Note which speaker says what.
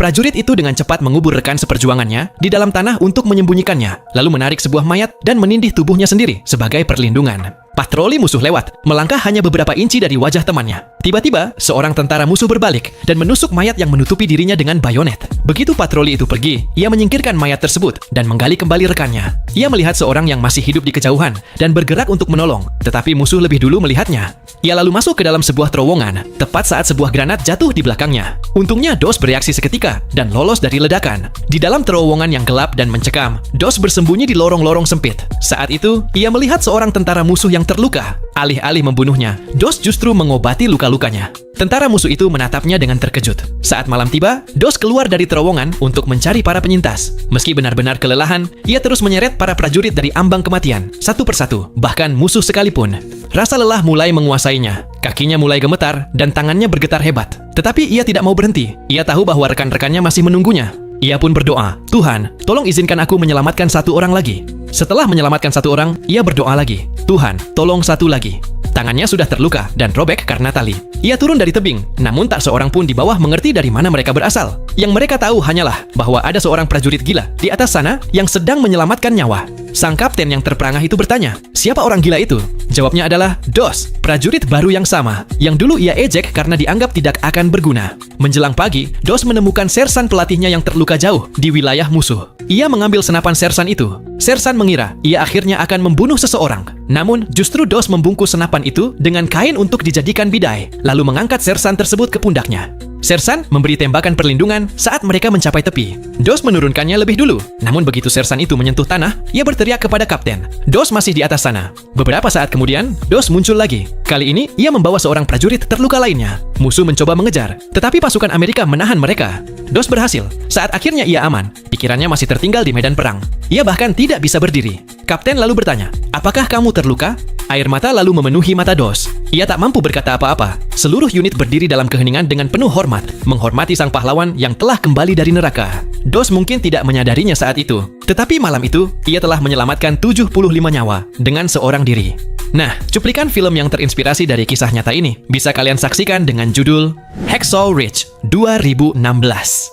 Speaker 1: Prajurit itu dengan cepat mengubur rekan seperjuangannya di dalam tanah untuk menyembunyikannya, lalu menarik sebuah mayat dan menindih tubuhnya sendiri sebagai perlindungan. Patroli musuh lewat, melangkah hanya beberapa inci dari wajah temannya. Tiba-tiba, seorang tentara musuh berbalik dan menusuk mayat yang menutupi dirinya dengan bayonet. Begitu patroli itu pergi, ia menyingkirkan mayat tersebut dan menggali kembali rekannya. Ia melihat seorang yang masih hidup di kejauhan dan bergerak untuk menolong, tetapi musuh lebih dulu melihatnya. Ia lalu masuk ke dalam sebuah terowongan, tepat saat sebuah granat jatuh di belakangnya. Untungnya, Dos bereaksi seketika dan lolos dari ledakan. Di dalam terowongan yang gelap dan mencekam, Dos bersembunyi di lorong-lorong sempit. Saat itu, ia melihat seorang tentara musuh yang terluka. Alih-alih membunuhnya, Dos justru mengobati luka-lukanya. Tentara musuh itu menatapnya dengan terkejut. Saat malam tiba, Dos keluar dari terowongan untuk mencari para penyintas. Meski benar-benar kelelahan, ia terus menyeret para prajurit dari ambang kematian, satu persatu, bahkan musuh sekalipun. Rasa lelah mulai menguasainya. Kakinya mulai gemetar dan tangannya bergetar hebat. Tetapi ia tidak mau berhenti. Ia tahu bahwa rekan-rekannya masih menunggunya. Ia pun berdoa, "Tuhan, tolong izinkan aku menyelamatkan satu orang lagi." Setelah menyelamatkan satu orang, ia berdoa lagi, "Tuhan, tolong satu lagi." Tangannya sudah terluka dan robek karena tali. Ia turun dari tebing, namun tak seorang pun di bawah mengerti dari mana mereka berasal. Yang mereka tahu hanyalah bahwa ada seorang prajurit gila di atas sana yang sedang menyelamatkan nyawa. Sang kapten yang terperangah itu bertanya, "Siapa orang gila itu?" Jawabnya adalah Dos, prajurit baru yang sama, yang dulu ia ejek karena dianggap tidak akan berguna. Menjelang pagi, Dos menemukan sersan pelatihnya yang terluka jauh di wilayah musuh. Ia mengambil senapan sersan itu. Sersan mengira ia akhirnya akan membunuh seseorang. Namun, justru Dos membungkus senapan itu dengan kain untuk dijadikan bidai, lalu mengangkat sersan tersebut ke pundaknya. Sersan memberi tembakan perlindungan saat mereka mencapai tepi. Dos menurunkannya lebih dulu. Namun begitu sersan itu menyentuh tanah, ia berteriak kepada kapten. Dos masih di atas sana. Beberapa saat kemudian, Dos muncul lagi. Kali ini, ia membawa seorang prajurit terluka lainnya. Musuh mencoba mengejar, tetapi pasukan Amerika menahan mereka. Dos berhasil. Saat akhirnya ia aman, pikirannya masih tertinggal di medan perang. Ia bahkan tidak bisa berdiri. Kapten lalu bertanya, "Apakah kamu terluka?" Air mata lalu memenuhi mata Dos. Ia tak mampu berkata apa-apa. Seluruh unit berdiri dalam keheningan dengan penuh hormat, menghormati sang pahlawan yang telah kembali dari neraka. Dos mungkin tidak menyadarinya saat itu. Tetapi malam itu, ia telah menyelamatkan 75 nyawa dengan seorang diri. Nah, cuplikan film yang terinspirasi dari kisah nyata ini bisa kalian saksikan dengan judul Hacksaw Ridge 2016.